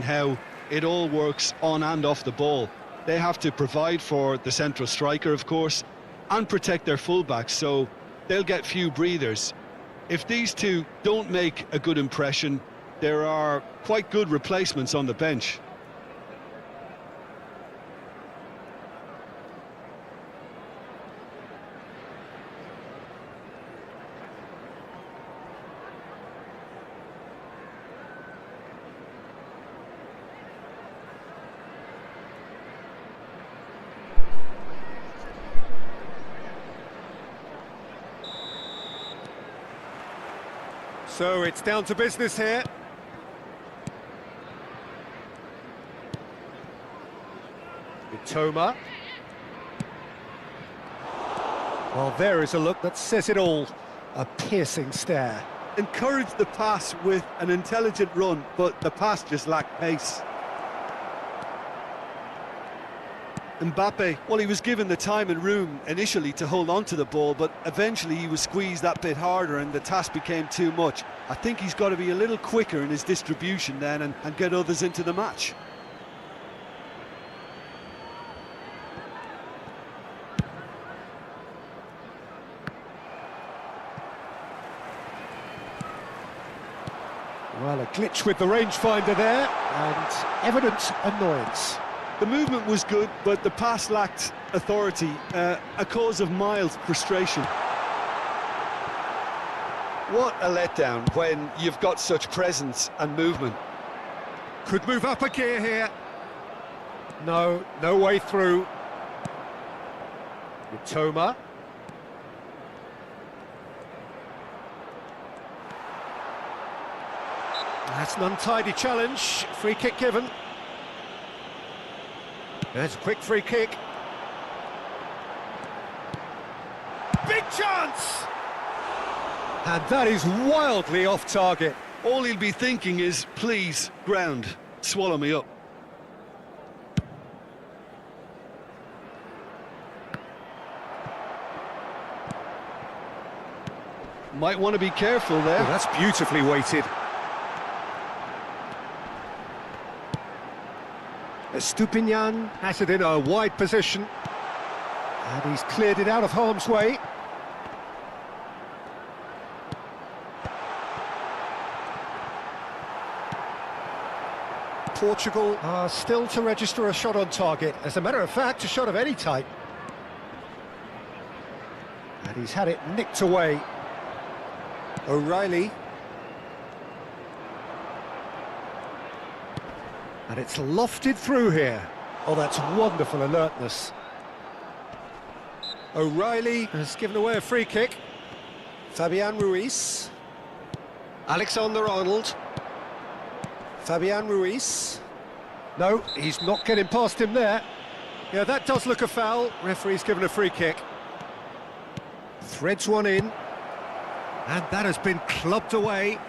how it all works on and off the ball. They have to provide for the central striker, of course, and protect their fullbacks, so they'll get few breathers. If these two don't make a good impression, there are quite good replacements on the bench. So it's down to business here. Mitoma. Well, there is a look that says it all. A piercing stare. Encouraged the pass with an intelligent run, but the pass just lacked pace. Mbappe, well, he was given the time and room initially to hold on to the ball, but eventually he was squeezed that bit harder and the task became too much. I think he's got to be a little quicker in his distribution then and get others into the match. Well, a glitch with the rangefinder there, and evident annoyance. The movement was good, but the pass lacked authority, a cause of mild frustration. What a letdown when you've got such presence and movement. Could move up a gear here. No, no way through. Mitoma. That's an untidy challenge. Free kick given. There's a quick free kick. Big chance! And that is wildly off target. All he'll be thinking is, please, ground, swallow me up. Might want to be careful there. Oh, that's beautifully weighted. Estupinian has it in a wide position. And he's cleared it out of harm's way. Portugal are still to register a shot on target. As a matter of fact, a shot of any type. And he's had it nicked away. O'Reilly. And it's lofted through here. Oh, that's wonderful alertness. O'Reilly has given away a free kick. Fabian Ruiz. Alexander-Arnold. Fabian Ruiz. No, he's not getting past him there. Yeah, that does look a foul. Referee's given a free kick. Threads one in. And that has been clubbed away.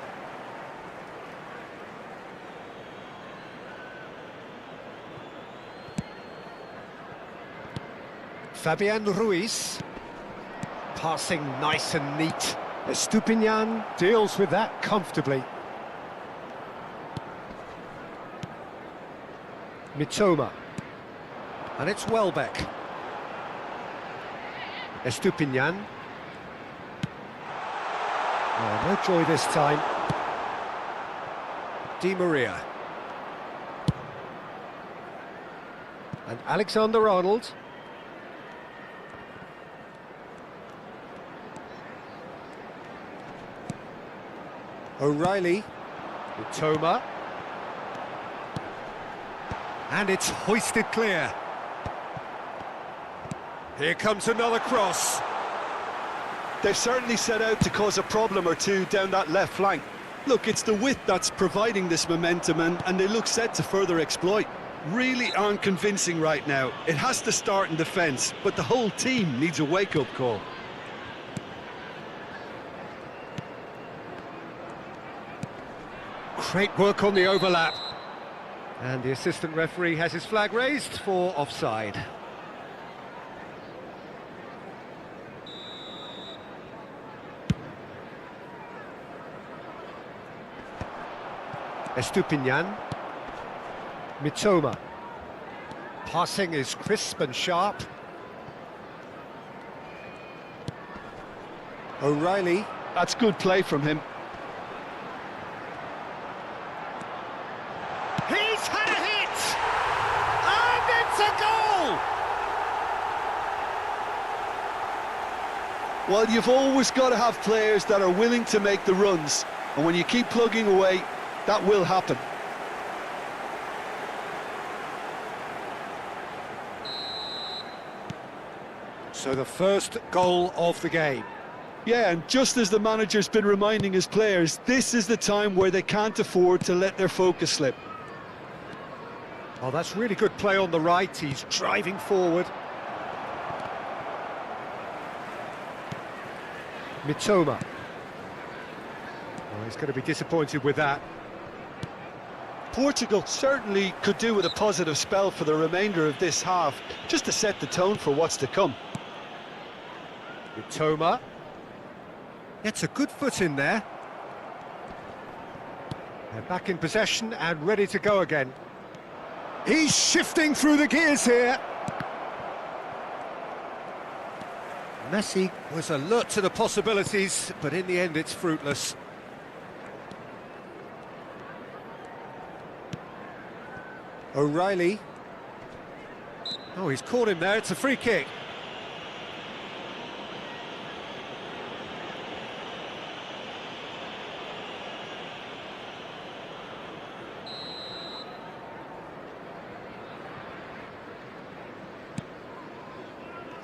Fabian Ruiz. Passing nice and neat. Estupinian deals with that comfortably. Mitoma. And it's Welbeck. Estupinian. Oh, no joy this time. Di Maria. And Alexander-Arnold. O'Reilly. Mitoma. And it's hoisted clear. Here comes another cross. They've certainly set out to cause a problem or two down that left flank. Look, it's the width that's providing this momentum and they look set to further exploit. Really aren't convincing right now. It has to start in defence, but the whole team needs a wake-up call. Great work on the overlap. And the assistant referee has his flag raised for offside. Estupinian. Mitoma. Passing is crisp and sharp. O'Reilly. That's good play from him. He's had a hit! And it's a goal! Well, you've always got to have players that are willing to make the runs, and when you keep plugging away, that will happen. So the first goal of the game. Yeah, and just as the manager's been reminding his players, this is the time where they can't afford to let their focus slip. Oh, that's really good play on the right. He's driving forward. Mitoma. Oh, he's going to be disappointed with that. Portugal certainly could do with a positive spell for the remainder of this half, just to set the tone for what's to come. Mitoma. Gets a good foot in there. They're back in possession and ready to go again. He's shifting through the gears here. Messi was alert to the possibilities, but in the end it's fruitless. O'Reilly. Oh, he's caught him there, it's a free kick.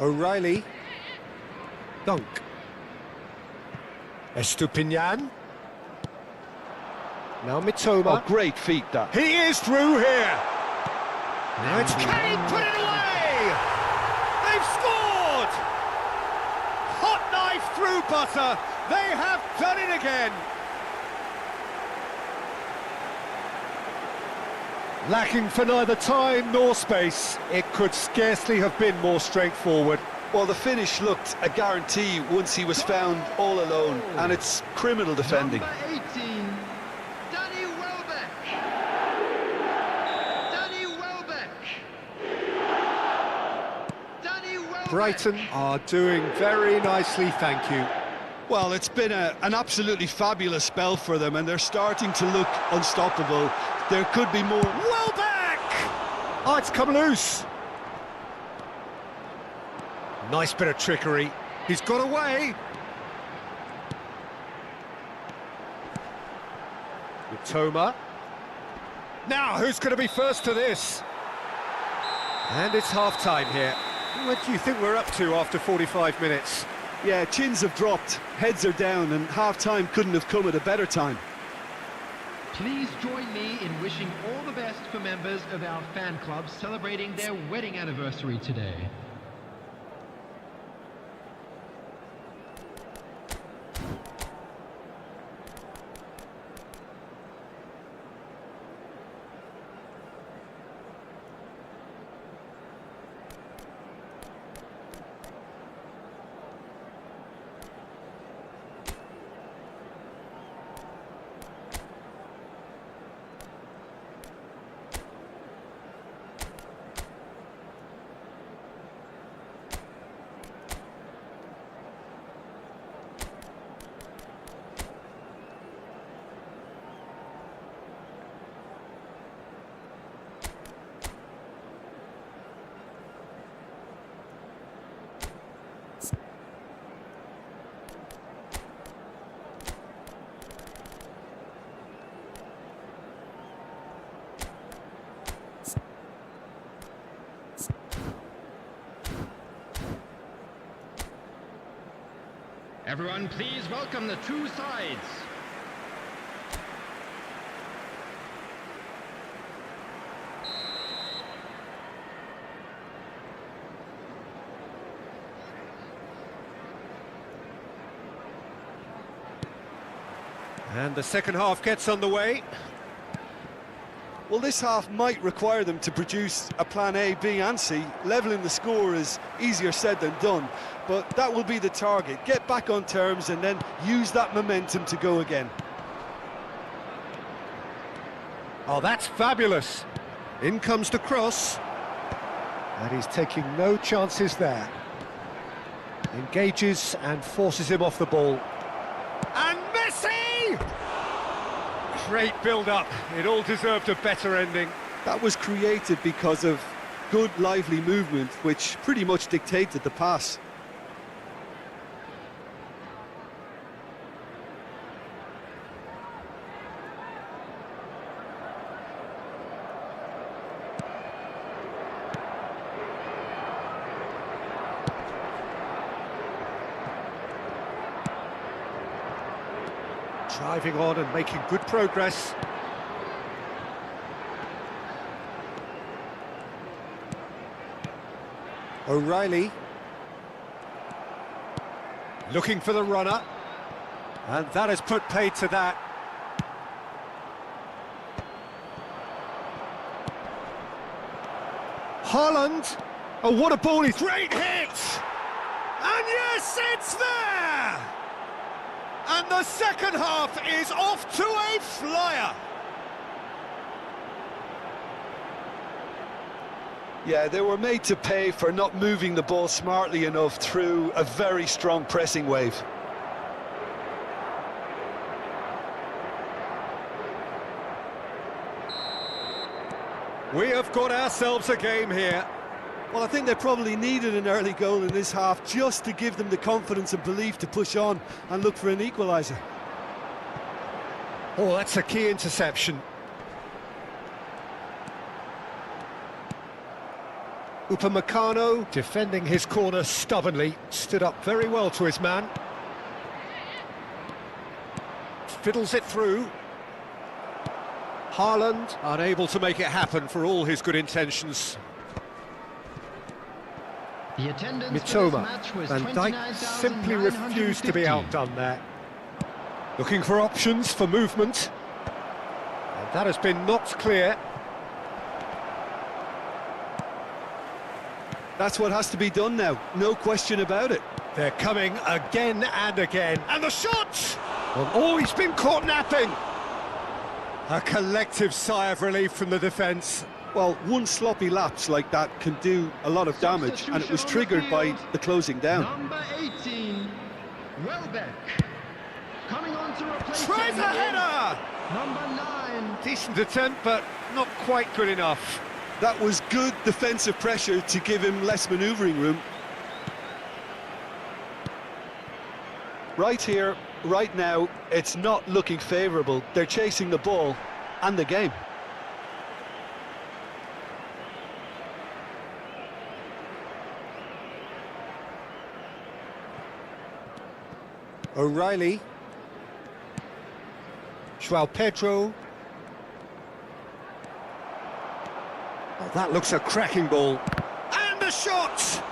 O'Reilly. Dunk. Estupiñán. Now Mitoma. Oh, great feat, that. He is through here. Now it's can he put it away? They've scored! Hot knife through butter. They have done it again. Lacking for neither time nor space. It could scarcely have been more straightforward. Well, the finish looked a guarantee once he was found all alone, and it's criminal defending. Number 18, Danny Welbeck. Danny Welbeck. Danny Welbeck. Brighton are doing very nicely, thank you. Well, it's been an absolutely fabulous spell for them, and they're starting to look unstoppable. There could be more. Welbeck! Oh, it's come loose. Nice bit of trickery. He's got away. Mitoma. Now, who's going to be first to this? And it's half-time here. What do you think we're up to after 45 minutes? Yeah, chins have dropped, heads are down, and half-time couldn't have come at a better time. Please join me in wishing all the best for members of our fan club celebrating their wedding anniversary today. Everyone, please welcome the two sides. And the second half gets underway. Well, this half might require them to produce a plan A, B and C. Levelling the score is easier said than done, but that will be the target. Get back on terms and then use that momentum to go again. Oh, that's fabulous. In comes the cross. And he's taking no chances there. Engages and forces him off the ball. And Messi! Great build-up. It all deserved a better ending. That was created because of good, lively movement, which pretty much dictated the pass. Driving on and making good progress. O'Reilly. Looking for the runner. And that has put paid to that. Haaland. Oh, what a ball! Great hit! And yes, it's there! And the second half is off to a flyer. Yeah, they were made to pay for not moving the ball smartly enough through a very strong pressing wave. We have got ourselves a game here. Well, I think they probably needed an early goal in this half just to give them the confidence and belief to push on and look for an equaliser. Oh, that's a key interception. Upamecano defending his corner stubbornly, stood up very well to his man. Fiddles it through. Haaland unable to make it happen for all his good intentions. The attendance Mitoma. for this match was Van Dijk simply refused to be 29,950. outdone there. Looking for options for movement. And that has been knocked clear. That's what has to be done now, no question about it. They're coming again and again. And the shot! Well, oh, he's been caught napping! A collective sigh of relief from the defence. Well, one sloppy lapse like that can do a lot of damage, and it was triggered by the closing down. Number 18, Welbeck. Coming on to replace Tries him a is header! Number 9. Decent attempt, but not quite good enough. That was good defensive pressure to give him less manoeuvring room. Right here, right now, it's not looking favourable. They're chasing the ball and the game. O'Reilly. João Pedro. Oh, that looks a cracking ball. And a shot!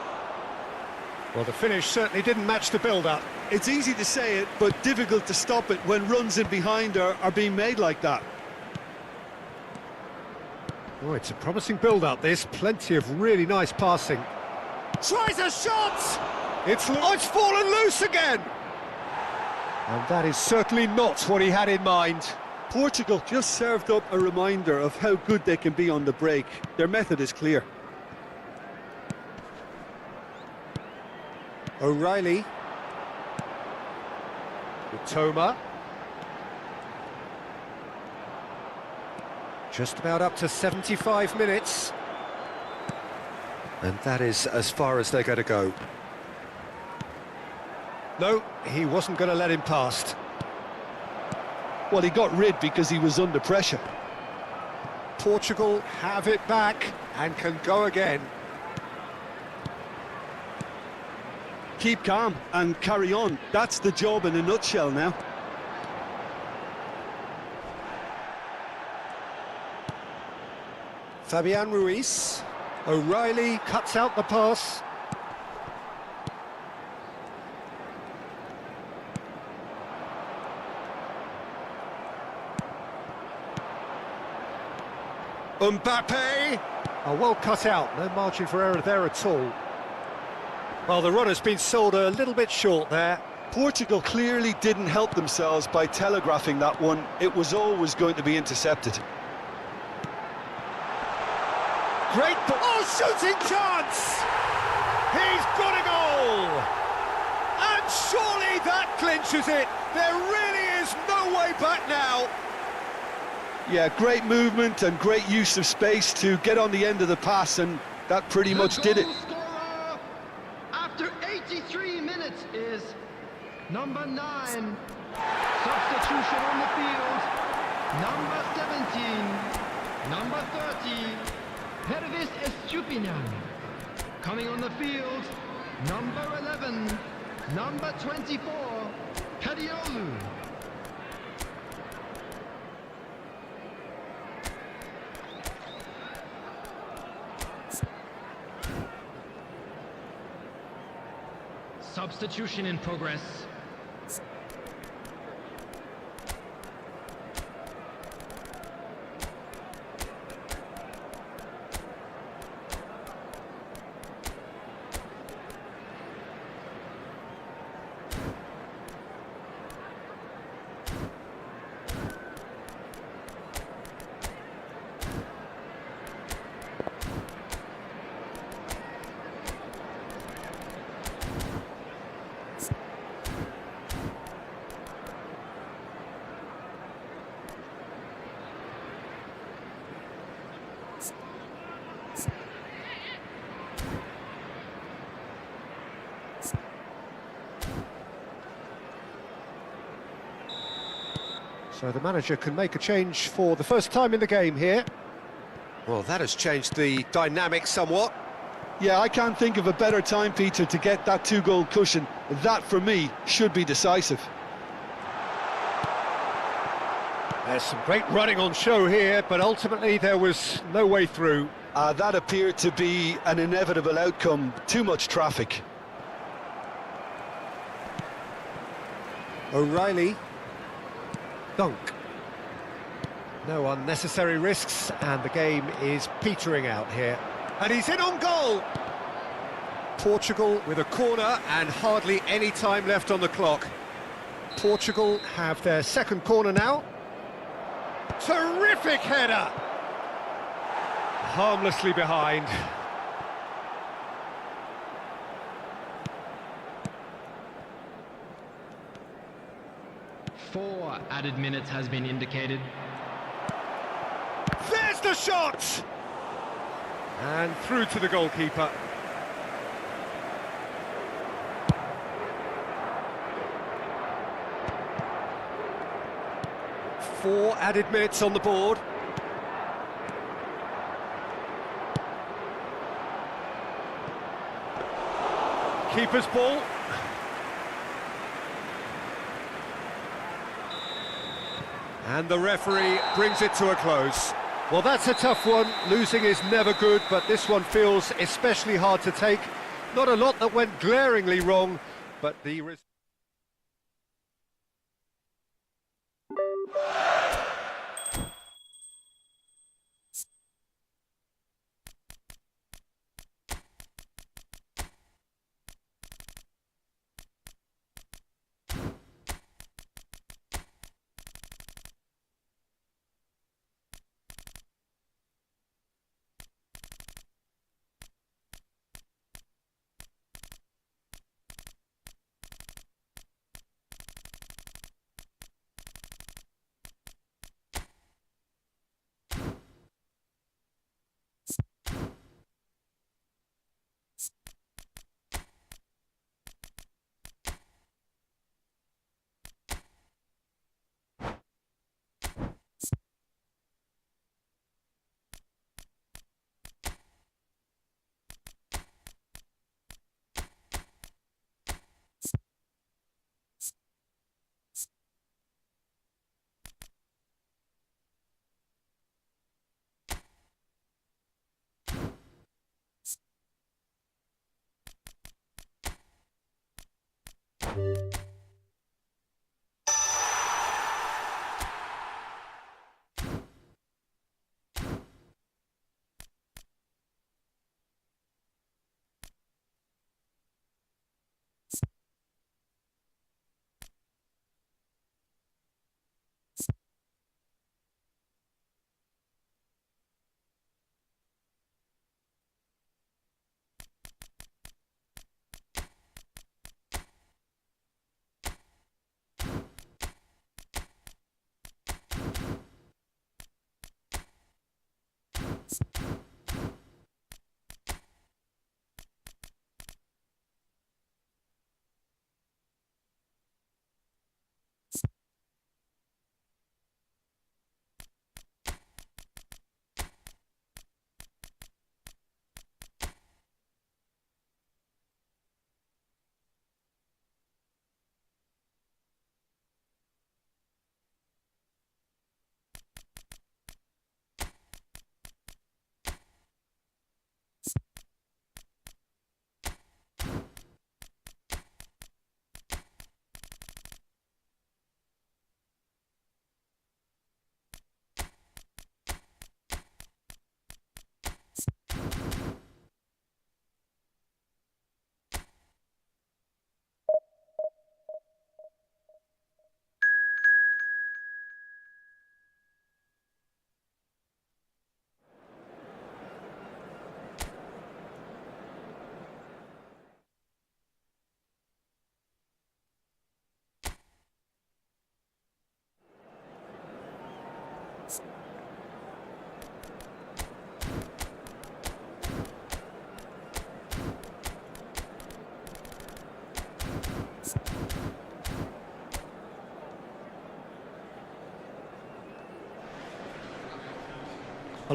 Well, the finish certainly didn't match the build-up. It's easy to say it, but difficult to stop it when runs in behind are being made like that. Oh, it's a promising build-up, this. Plenty of really nice passing. Tries a shot! It's fallen loose again! And that is certainly not what he had in mind. Portugal just served up a reminder of how good they can be on the break. Their method is clear. O'Reilly. Mitoma. Just about up to 75 minutes. And that is as far as they're going to go. No, he wasn't going to let him past. Well, he got rid because he was under pressure. Portugal have it back and can go again. Keep calm and carry on. That's the job in a nutshell now. Fabian Ruiz. O'Reilly cuts out the pass. Mbappe! Oh, well cut out, no margin for error there at all. Well, the run has been sold a little bit short there. Portugal clearly didn't help themselves by telegraphing that one. It was always going to be intercepted. Great ball. Oh, shooting chance! He's got a goal! And surely that clinches it. There really is no way back now. Yeah, great movement and great use of space to get on the end of the pass, and that pretty much did it. The goal scorer after 83 minutes is number 9. Substitution on the field. Number 17. Number 30. Pervis Estupiñán. Coming on the field. Number 11. Number 24. Kadiolu. Substitution in progress. So the manager can make a change for the first time in the game here. Well, that has changed the dynamic somewhat. Yeah, I can't think of a better time, Peter, to get that 2-goal cushion. That, for me, should be decisive. There's some great running on show here, but ultimately there was no way through. That appeared to be an inevitable outcome. Too much traffic. O'Reilly. Dunk. No unnecessary risks, and the game is petering out here. And he's in on goal! Portugal with a corner and hardly any time left on the clock. Portugal have their second corner now. Terrific header! Harmlessly behind. Four added minutes has been indicated. There's the shot! And through to the goalkeeper. Four added minutes on the board. Keeper's ball. And the referee brings it to a close. Well, that's a tough one. Losing is never good, but this one feels especially hard to take. Not a lot that went glaringly wrong, but the...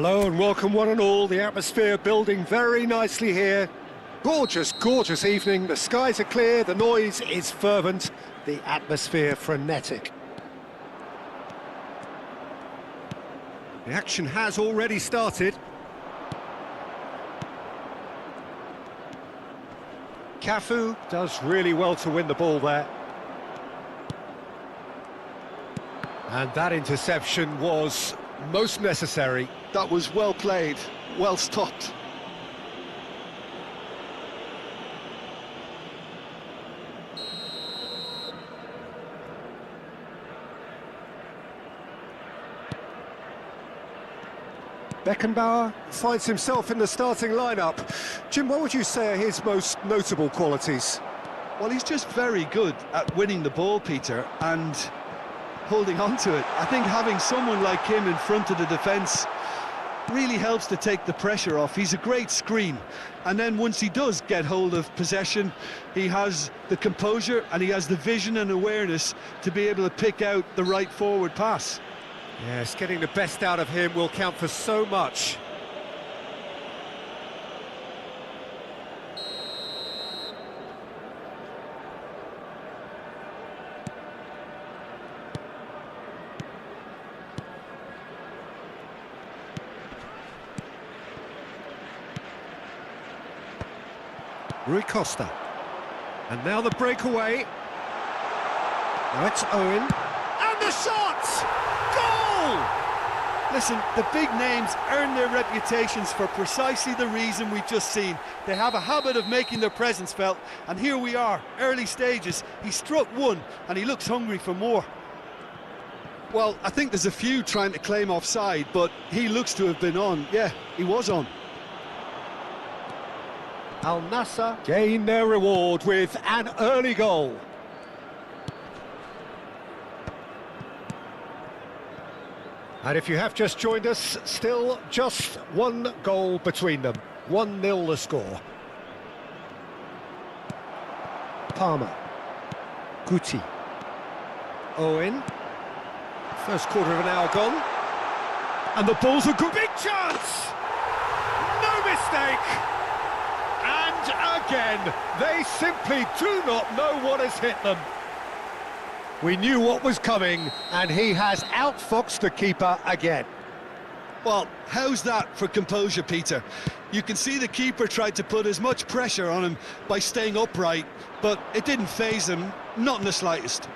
Hello and welcome one and all. The atmosphere building very nicely here. Gorgeous, gorgeous evening. The skies are clear, the noise is fervent, the atmosphere frenetic. The action has already started. Cafu does really well to win the ball there. And that interception was most necessary. That was well played, well stopped. Beckenbauer finds himself in the starting lineup. Jim, what would you say are his most notable qualities? Well, he's just very good at winning the ball, Peter, and holding on to it. I think having someone like him in front of the defence really helps to take the pressure off. He's a great screen, and then once he does get hold of possession, he has the composure and he has the vision and awareness to be able to pick out the right forward pass. Yes, getting the best out of him will count for so much. Rui Costa. And now the breakaway. Now it's Owen. And the shot! Goal! Listen, the big names earn their reputations for precisely the reason we've just seen. They have a habit of making their presence felt, and here we are, early stages. He struck one, and he looks hungry for more. Well, I think there's a few trying to claim offside, but he looks to have been on. Yeah, he was on. Al Nassr gain their reward with an early goal. And if you have just joined us, still just one goal between them. 1-0 the score. Palmer. Guti. Owen. First quarter of an hour gone. And the ball's a good big chance! No mistake! And again, they simply do not know what has hit them. We knew what was coming, and he has outfoxed the keeper again. Well, how's that for composure, Peter? You can see the keeper tried to put as much pressure on him by staying upright, but it didn't faze him, not in the slightest.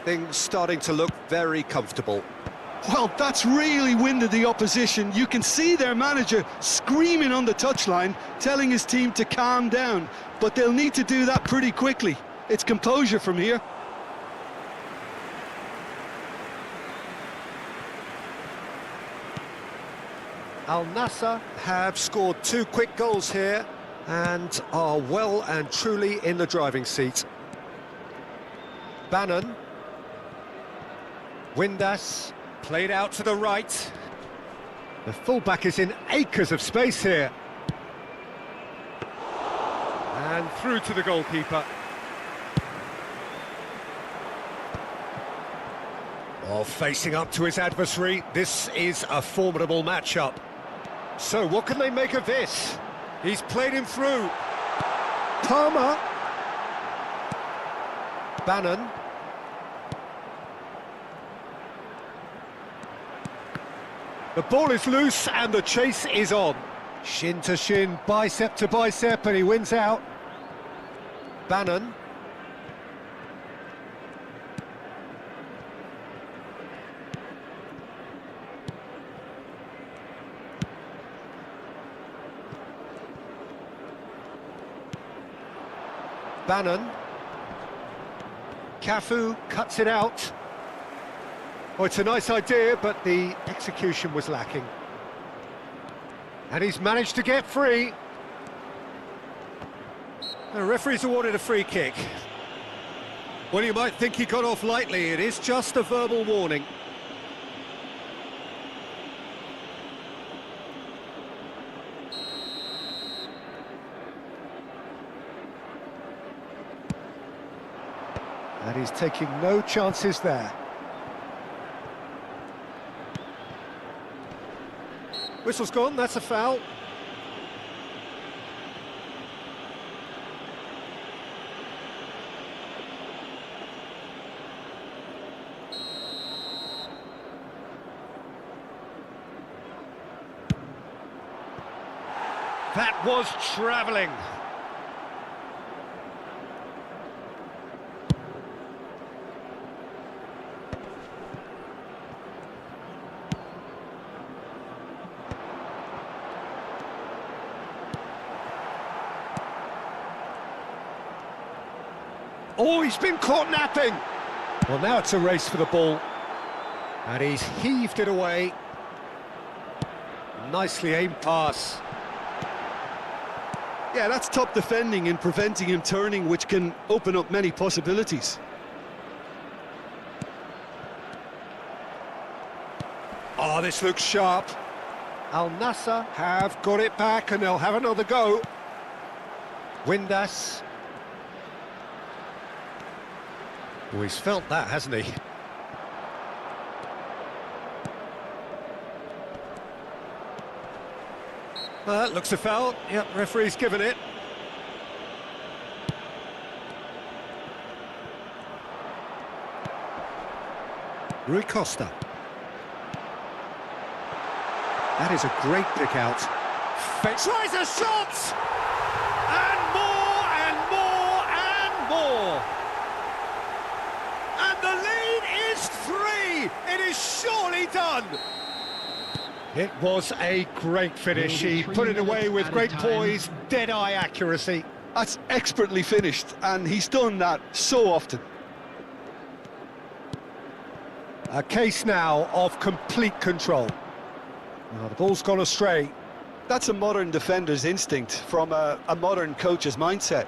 Things starting to look very comfortable. Well, that's really winded the opposition. You can see their manager screaming on the touchline, telling his team to calm down, but they'll need to do that pretty quickly. It's composure from here. Al Nassr have scored 2 quick goals here and are well and truly in the driving seat. Bannon. Windass played out to the right. The fullback is in acres of space here. And through to the goalkeeper. Oh, facing up to his adversary, this is a formidable matchup. So what can they make of this? He's played him through. Palmer. Bannon. The ball is loose and the chase is on. Shin to shin, bicep to bicep, and he wins out. Bannon. Bannon. Cafu cuts it out. Oh, it's a nice idea, but the execution was lacking. And he's managed to get free. The referee's awarded a free kick. Well, you might think he got off lightly. It is just a verbal warning. And he's taking no chances there. Whistle's gone, that's a foul. That was travelling. Oh, he's been caught napping. Well, now it's a race for the ball. And he's heaved it away. Nicely aimed pass. Yeah, that's top defending and preventing him turning, which can open up many possibilities. Oh, this looks sharp. Al Nassr have got it back and they'll have another go. Windass. Oh, he's felt that, hasn't he? Looks a foul. Yep, referee's given it. Rui Costa. That is a great pick out. Tries a shot! And more, and more, and more! And the lead is 3! It is surely done! It was a great finish. He put it away with great poise, dead-eye accuracy. That's expertly finished, and he's done that so often. A case now of complete control. Now, the ball's gone astray. That's a modern defender's instinct from a modern coach's mindset.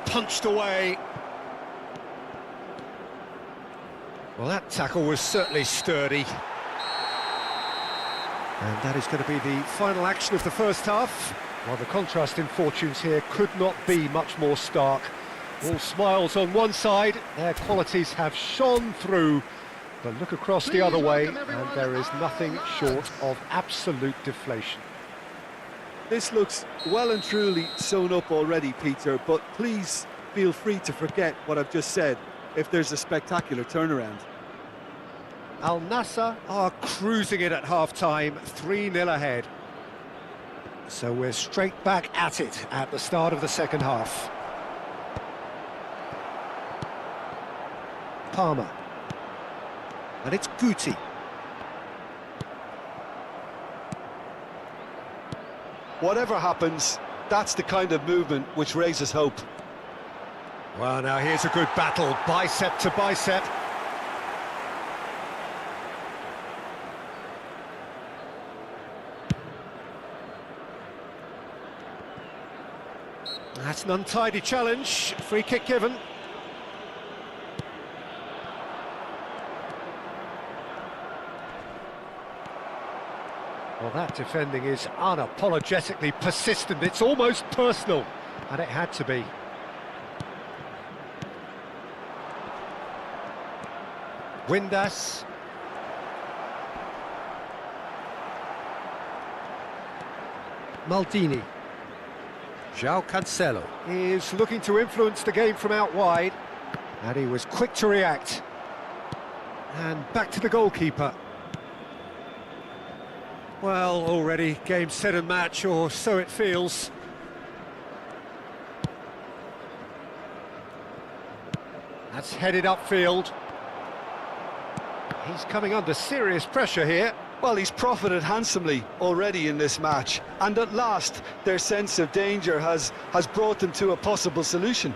Punched away. Well, that tackle was certainly sturdy. And that is going to be the final action of the first half. Well, the contrast in fortunes here could not be much more stark. All smiles on one side, their qualities have shone through. But look across the other way, and there is nothing short of absolute deflation. This looks well and truly sewn up already, Peter, but please feel free to forget what I've just said if there's a spectacular turnaround. Al Nassr are cruising it at half-time, 3-0 ahead. So we're straight back at it at the start of the second half. Palmer. And it's Guti. Whatever happens, that's the kind of movement which raises hope. Well, now here's a good battle, bicep to bicep. That's an untidy challenge, free kick given. Well, that defending is unapologetically persistent, it's almost personal, and it had to be. Windass. Maldini. João Cancelo is looking to influence the game from out wide, and he was quick to react. And back to the goalkeeper. Well, already game, set and match, or so it feels. That's headed upfield. He's coming under serious pressure here. Well, he's profited handsomely already in this match, and at last their sense of danger has brought them to a possible solution.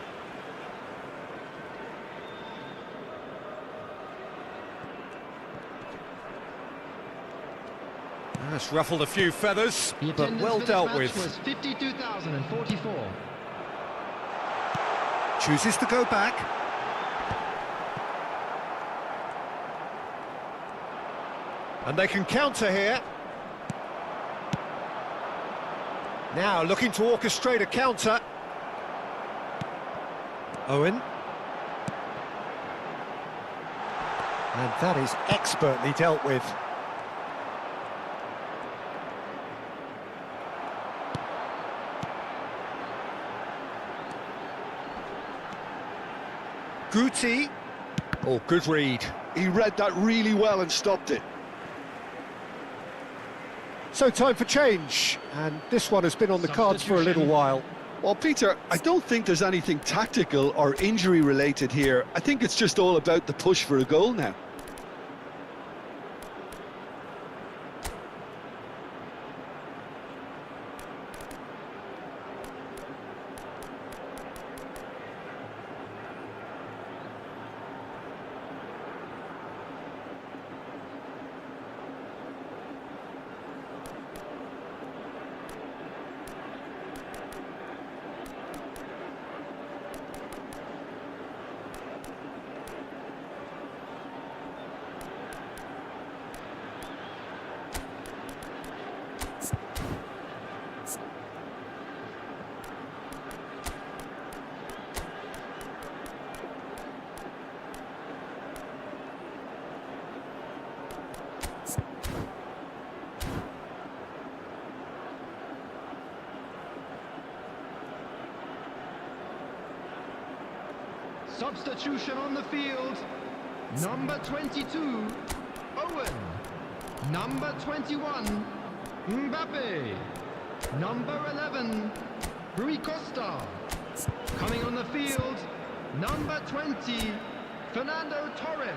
That's ruffled a few feathers, but well dealt with. Was 52,044. Chooses to go back. And they can counter here. Now looking to orchestrate a counter. Owen. And that is expertly dealt with. Guti. Oh, good read. He read that really well and stopped it. So time for change, and this one has been on the cards for a little while. Well, Peter, I don't think there's anything tactical or injury related here. I think it's just all about the push for a goal now. Substitution on the field. Number 22, Owen. Number 21, Mbappe. Number 11, Rui Costa. Coming on the field, number 20, Fernando Torres.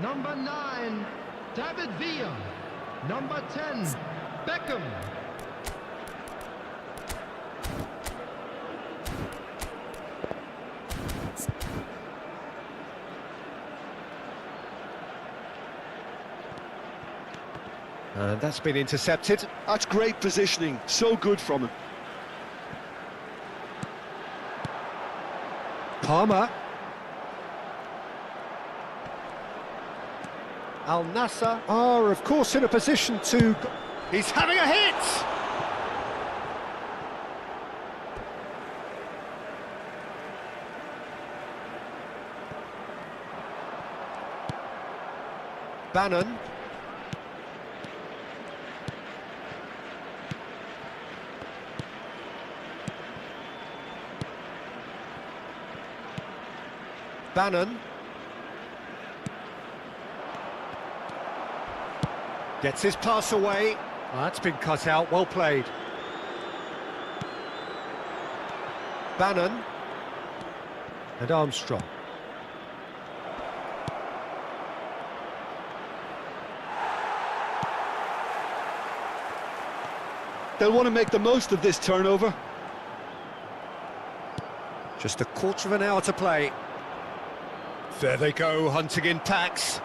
Number 9, David Villa. Number 10, Beckham. And that's been intercepted. That's great positioning, so good from him. Palmer. Al Nassr are, of course, in a position to... He's having a hit! Bannon. Bannon. Gets his pass away. That's been cut out, well played. Bannon. And Armstrong. They'll want to make the most of this turnover. Just a quarter of an hour to play. There they go, hunting in packs.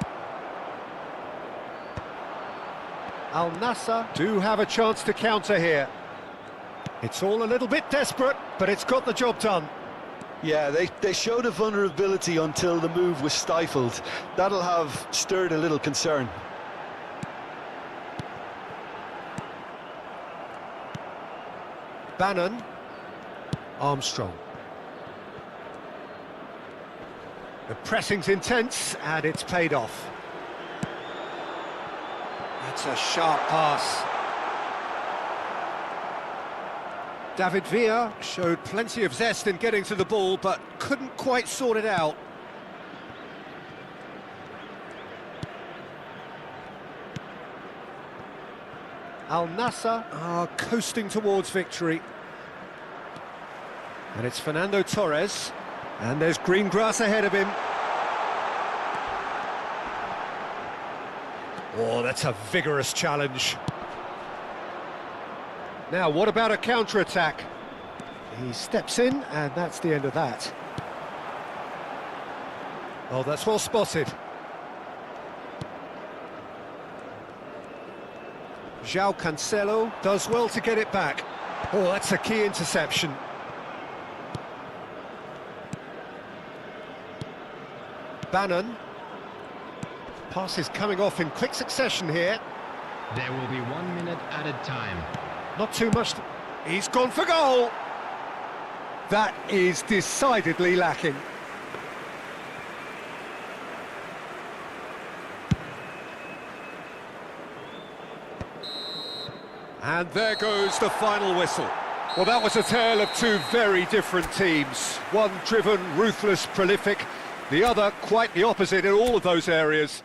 Al Nassr do have a chance to counter here. It's all a little bit desperate, but it's got the job done. Yeah, they showed a vulnerability until the move was stifled. That'll have stirred a little concern. Bannon. Armstrong. The pressing's intense, and it's paid off. That's a sharp pass. David Villa showed plenty of zest in getting to the ball, but couldn't quite sort it out. Al Nassr are coasting towards victory. And it's Fernando Torres. And there's green grass ahead of him. Oh, that's a vigorous challenge. Now, what about a counter-attack? He steps in, and that's the end of that. Oh, that's well spotted. João Cancelo does well to get it back. Oh, that's a key interception. Bannon. Pass is coming off in quick succession here. There will be 1 minute added time. Not too much. He's gone for goal. That is decidedly lacking. And there goes the final whistle. Well, that was a tale of two very different teams. One driven, ruthless, prolific. The other quite the opposite in all of those areas.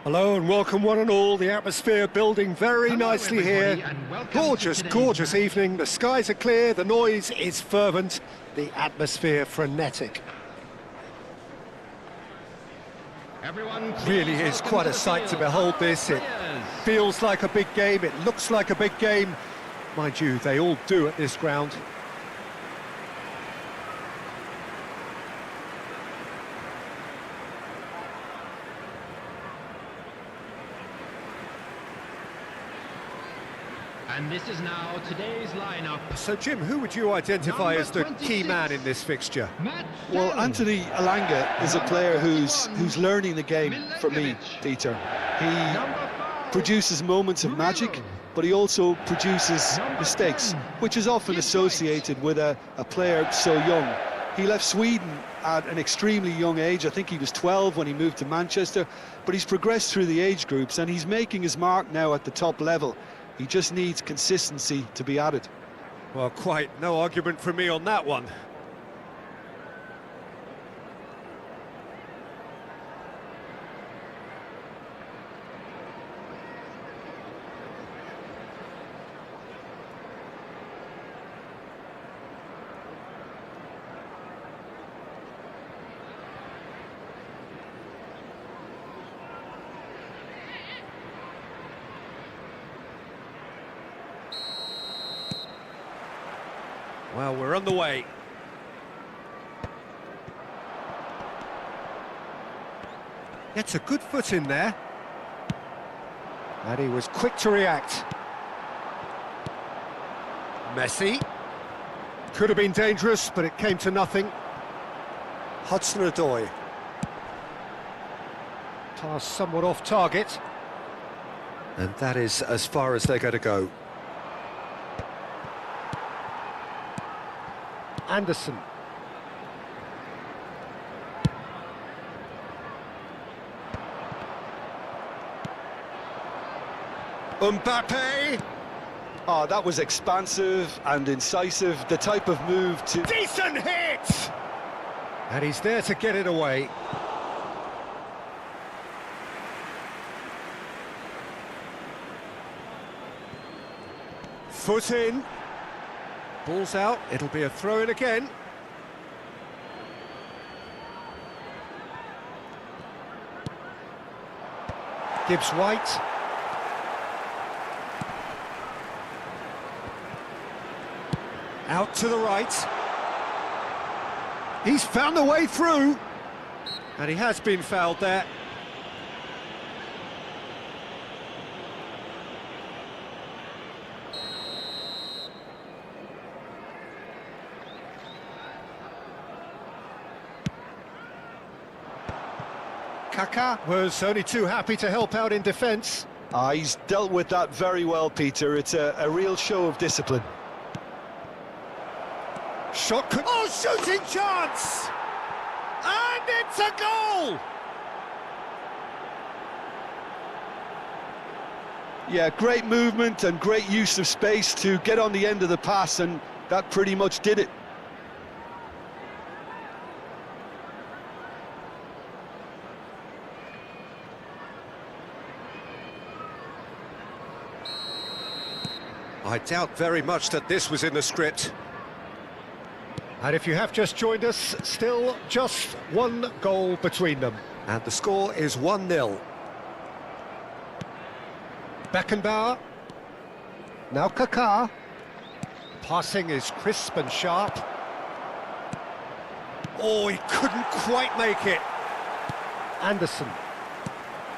Hello and welcome one and all. The atmosphere building very Hello, nicely everybody, here. and welcome Gorgeous, to today's gorgeous match. evening. The skies are clear, the noise is fervent, the atmosphere frenetic. Everyone, Really please is welcome quite to a the sight to field behold our this. It players. feels like a big game, it looks like a big game. Mind you, they all do at this ground. And this is now today's lineup. So Jim, who would you identify Number as the key 26. man in this fixture? Matt Well, Sarri. Anthony Alanga is a player who's learning the game for me, Peter. He Number 5. produces moments of magic, but he also produces mistakes, which is often associated with a player so young. He left Sweden at an extremely young age. I think he was 12 when he moved to Manchester, but he's progressed through the age groups and he's making his mark now at the top level. He just needs consistency to be added. Well, quite no argument from me on that one. Well, we're on the way. Gets a good foot in there. And he was quick to react. Messi. Could have been dangerous, but it came to nothing. Hudson-Odoi. Pass somewhat off target. And that is as far as they're going to go. Anderson. Mbappe. Oh, that was expansive and incisive, the type of move to... Decent hit! And he's there to get it away. Foot in. Ball's out, it'll be a throw-in again. Gibbs White. Out to the right. He's found a way through. And he has been fouled there. Kaká was only too happy to help out in defence. He's dealt with that very well, Peter. It's a real show of discipline. Shot could... Oh, shooting chance! And it's a goal! Yeah, great movement and great use of space to get on the end of the pass, and that pretty much did it. I doubt very much that this was in the script. And if you have just joined us, still just one goal between them. And the score is 1-0. Beckenbauer. Now Kaká. Passing is crisp and sharp. Oh, he couldn't quite make it. Anderson.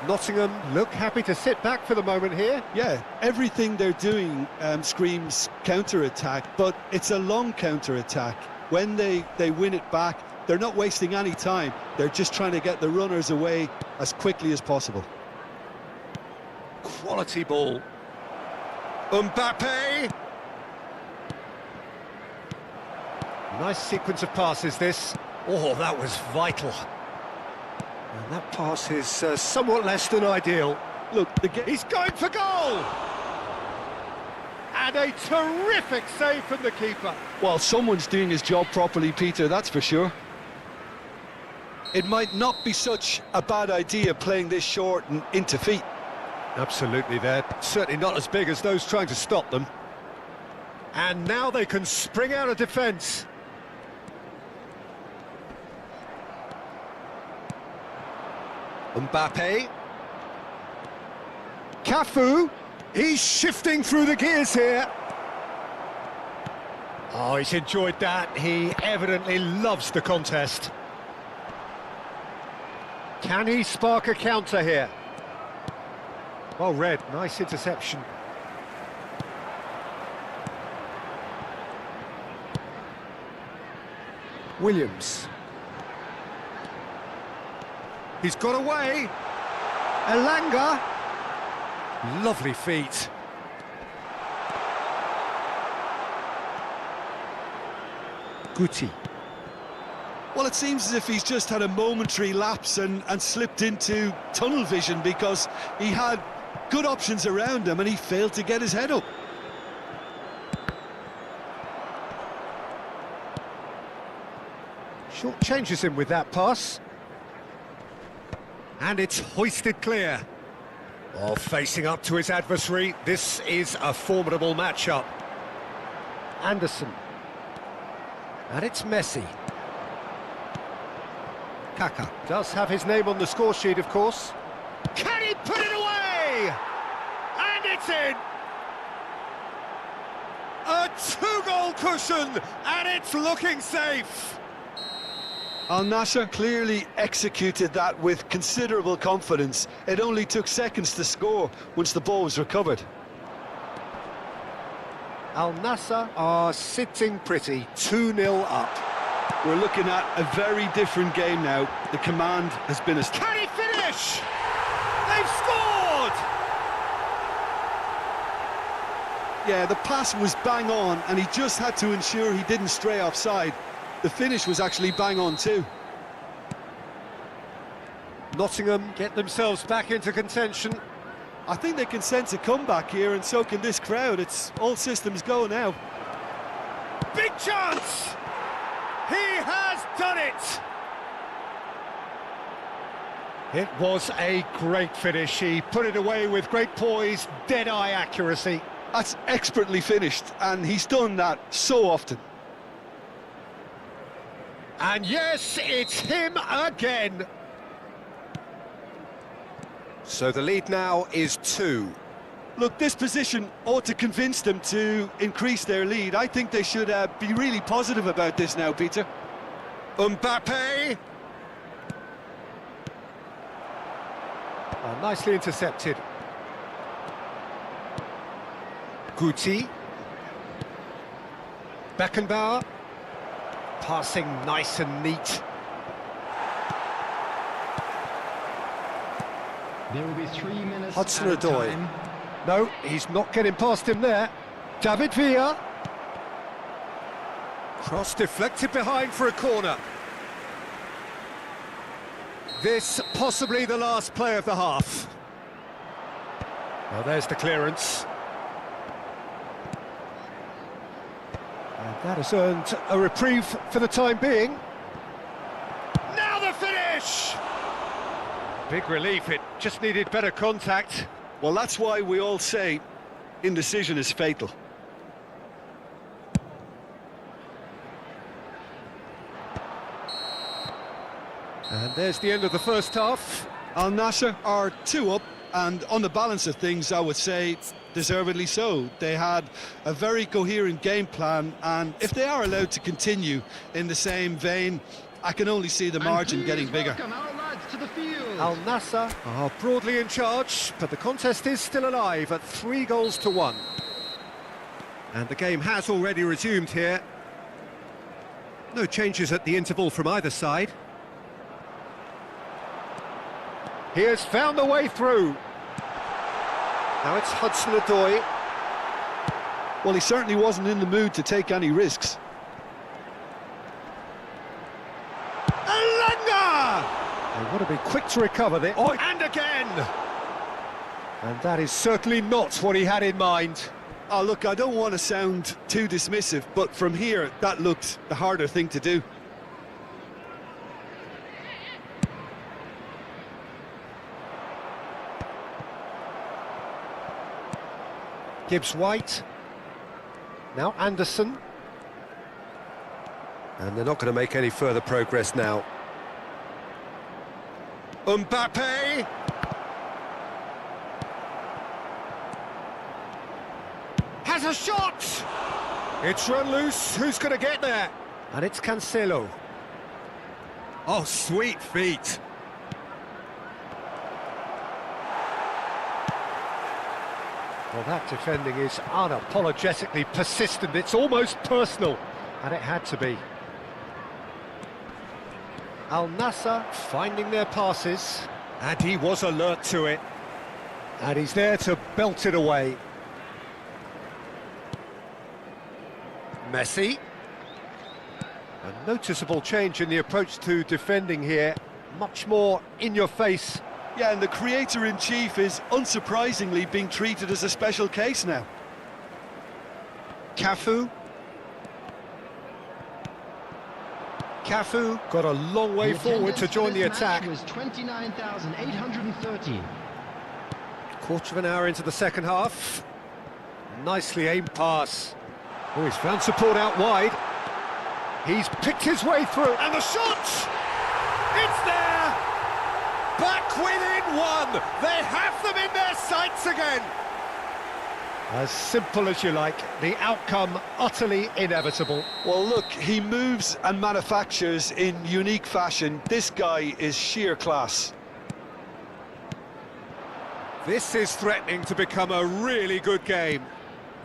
Nottingham look happy to sit back for the moment here. Yeah, everything they're doing screams counter-attack, but it's a long counter-attack. When they win it back, they're not wasting any time. They're just trying to get the runners away as quickly as possible. Quality ball. Mbappe. Nice sequence of passes, this. Oh, that was vital. And that pass is somewhat less than ideal. Look, He's going for goal! And a terrific save from the keeper. well, someone's doing his job properly, Peter, that's for sure. it might not be such a bad idea playing this short and into feet. Absolutely, they're certainly not as big as those trying to stop them. And now they can spring out of defence. Mbappe. Cafu. He's shifting through the gears here. Oh, he's enjoyed that. He evidently loves the contest. Can he spark a counter here? Well read, nice interception. Williams. He's got away. Elanga. Lovely feet. Guti. Well, it seems as if he's just had a momentary lapse and slipped into tunnel vision, because he had good options around him and he failed to get his head up. Short changes him with that pass. And it's hoisted clear. Oh, facing up to his adversary, this is a formidable matchup. Anderson. And it's Messi. Kaka does have his name on the score sheet, of course. Can he put it away? And it's in! A two-goal cushion, and it's looking safe. Al Nassr clearly executed that with considerable confidence. It only took seconds to score once the ball was recovered. Al Nassr are sitting pretty, 2-0 up. We're looking at a very different game now. The command has been as... Can he finish? They've scored! Yeah, the pass was bang on, and he just had to ensure he didn't stray offside. The finish was actually bang on too. Nottingham get themselves back into contention. I think they can sense a comeback here, and so can this crowd. It's all systems go now. Big chance! He has done it! It was a great finish. He put it away with great poise, dead-eye accuracy. That's expertly finished, and he's done that so often. And yes, it's him again. So the lead now is 2. Look, this position ought to convince them to increase their lead. I think they should be really positive about this now, Peter. Mbappe. Oh, nicely intercepted. Guti. Beckenbauer. Passing nice and neat. There will be 3 minutes Hudson-Odoi. time. No, he's not getting past him there. David Villa. Cross deflected behind for a corner. This possibly the last play of the half. Well, there's the clearance. And that has earned a reprieve for the time being. Now the finish! Big relief, it just needed better contact. Well, that's why we all say indecision is fatal. And there's the end of the first half. Al Nassr are 2 up, and on the balance of things, I would say deservedly so. They had a very coherent game plan, and if they are allowed to continue in the same vein, I can only see the margin getting bigger. Welcome our lads to the field. Al Nassr are broadly in charge, but the contest is still alive at 3-1. And the game has already resumed here. No changes at the interval from either side. He has found the way through. Now it's Hudson-Odoi. Well, he certainly wasn't in the mood to take any risks. Elanga! They want to be quick to recover there. Oh, and again! And that is certainly not what he had in mind. Oh, look, I don't want to sound too dismissive, but from here, that looked the harder thing to do. Gibbs White. Now Anderson. And they're not going to make any further progress now. Mbappe! Has a shot! It's run loose, who's going to get there? And it's Cancelo. Oh, sweet feet. Well, that defending is unapologetically persistent. It's almost personal, and it had to be. Al Nassr finding their passes, and he was alert to it. And he's there to belt it away. Messi. A noticeable change in the approach to defending here. Much more in your face. Yeah, and the creator-in-chief is unsurprisingly being treated as a special case now. Cafu. Cafu got a long way forward to join the attack. Was 29,813. Quarter of an hour into the second half. Nicely aimed pass. Oh, he's found support out wide. He's picked his way through, and the shot! It's there! Back within one! They have them in their sights again! As simple as you like, the outcome utterly inevitable. Well, look, he moves and manufactures in unique fashion. This guy is sheer class. This is threatening to become a really good game.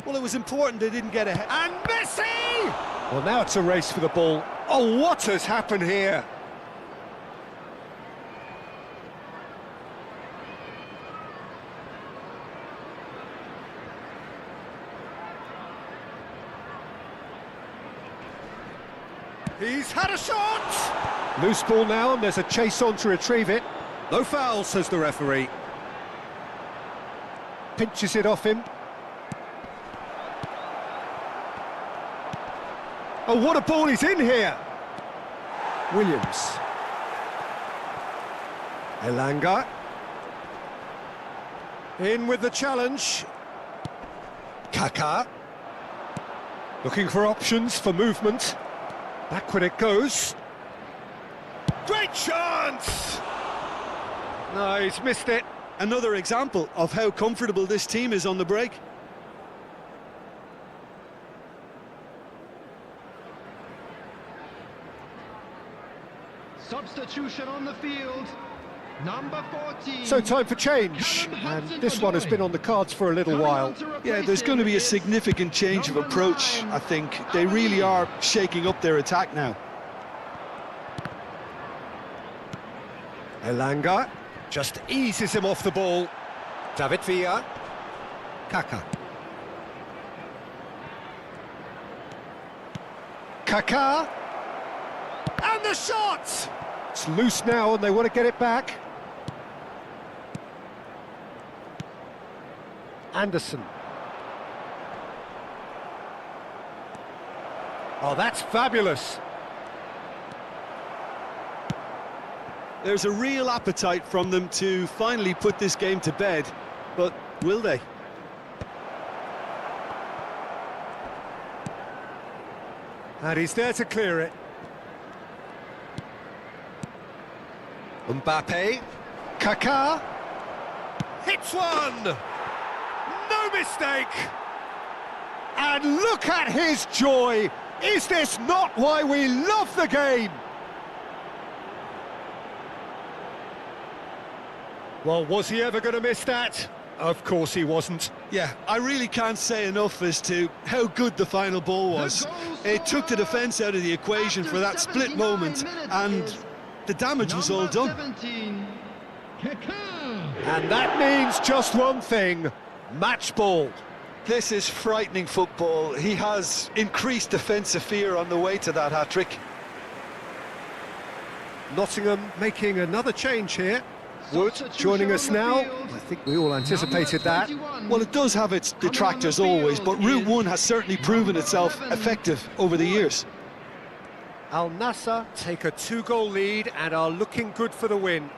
Well, it was important they didn't get ahead. And Messi! Well, now it's a race for the ball. Oh, what has happened here? He's had a shot! Loose ball now, and there's a chase on to retrieve it. No foul, says the referee. Pinches it off him. Oh, what a ball he's in here! Williams. Elanga. In with the challenge. Kaká. Looking for options for movement. Backward it goes. Great chance! No, he's missed it. Another example of how comfortable this team is on the break. Substitution on the field. Number 14. So time for change, and this one has been on the cards for a little while. Yeah, there's going to be a significant change of approach, I think. They really are shaking up their attack now. Elanga just eases him off the ball. David Villa. Kaká. Kaká. And the shot! It's loose now and they want to get it back. Anderson. Oh, that's fabulous. There's a real appetite from them to finally put this game to bed, but will they? And he's there to clear it. Mbappe. Kaká. Hits one! No mistake! And look at his joy! Is this not why we love the game? Well, was he ever going to miss that? Of course he wasn't. Yeah, I really can't say enough as to how good the final ball was. It took the defence out of the equation for that split moment, and the damage was all done. 17, Kaká. And that means just one thing, match ball. This is frightening football. He has increased defensive fear on the way to that hat-trick. Nottingham making another change here. Wood joining us now. I think we all anticipated that. Well, it does have its detractors always, but Route 1 has certainly proven itself effective over the years. Al Nassr take a 2-goal lead and are looking good for the win.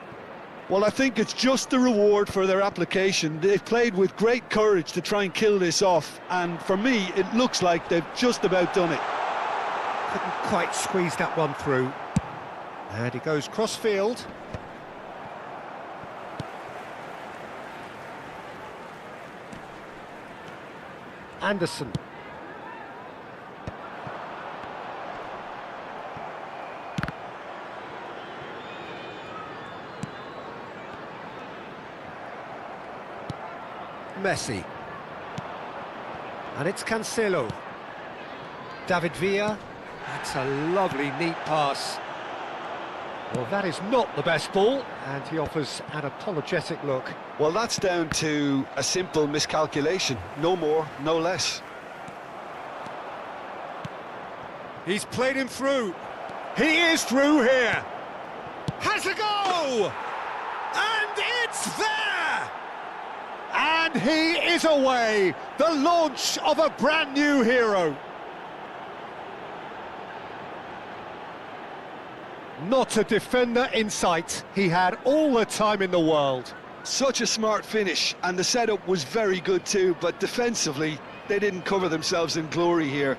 Well, I think it's just the reward for their application. They've played with great courage to try and kill this off, and for me, it looks like they've just about done it. Couldn't quite squeeze that one through. And he goes cross-field. Anderson. Messi. And it's Cancelo. David Villa. That's a lovely, neat pass. Well, that is not the best ball, and he offers an apologetic look. Well, that's down to a simple miscalculation. No more, no less. He's played him through. He is through here. Has a go! And it's there! And he is away. The launch of a brand new hero. Not a defender in sight. He had all the time in the world. Such a smart finish, and the setup was very good too, but defensively, they didn't cover themselves in glory here.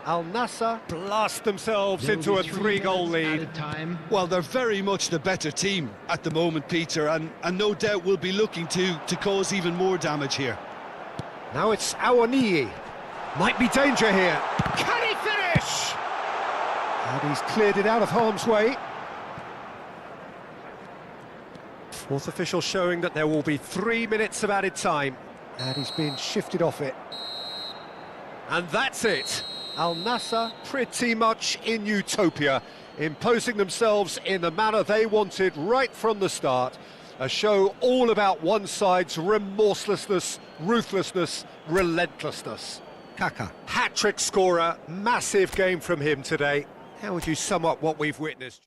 Al Nassr blast themselves into a 3-goal lead. Well, they're very much the better team at the moment, Peter, and no doubt will be looking to cause even more damage here. Now it's Awoniyi. Might be danger here. Can he finish? And he's cleared it out of harm's way. Fourth official showing that there will be 3 minutes of added time. And he's been shifted off it. And that's it. Al Nassr pretty much in utopia, imposing themselves in the manner they wanted right from the start. A show all about one side's remorselessness, ruthlessness, relentlessness. Kaka, hat-trick scorer, massive game from him today. How would you sum up what we've witnessed?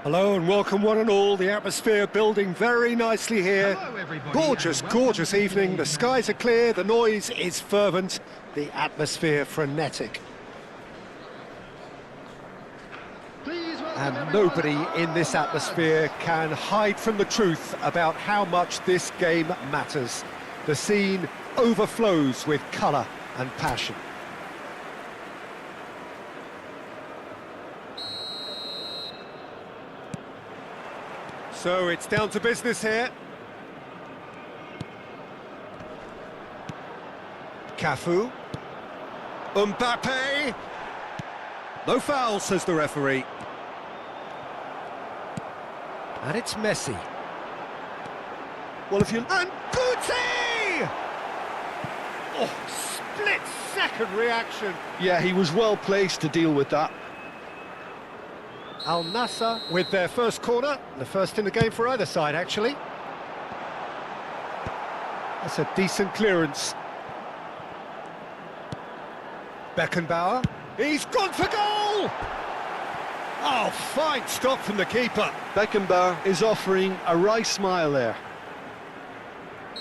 Hello and welcome one and all. The atmosphere building very nicely here. Hello, everybody, Gorgeous, gorgeous evening. The skies are clear, the noise is fervent, the atmosphere frenetic. And nobody in this atmosphere can hide from the truth about how much this game matters. The scene overflows with colour and passion. So it's down to business here. Cafu. Mbappe. No foul, says the referee. And it's Messi. Well, if you... And Guti! Oh, split-second reaction. Yeah, he was well placed to deal with that. Al Nassr with their first corner, the first in the game for either side, actually. That's a decent clearance. Beckenbauer. He's gone for goal! Oh, fine stop from the keeper. Beckenbauer is offering a wry smile there.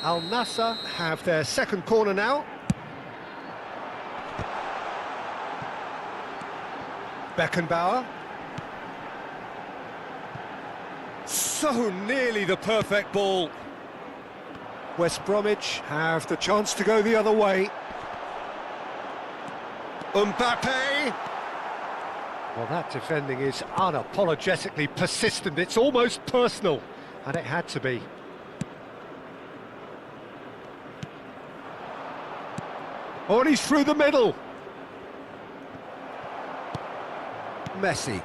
Al Nassr have their second corner now. Beckenbauer. So nearly the perfect ball. West Bromwich have the chance to go the other way. Mbappe! Well, that defending is unapologetically persistent. It's almost personal, and it had to be. Oh, and he's through the middle. Messi.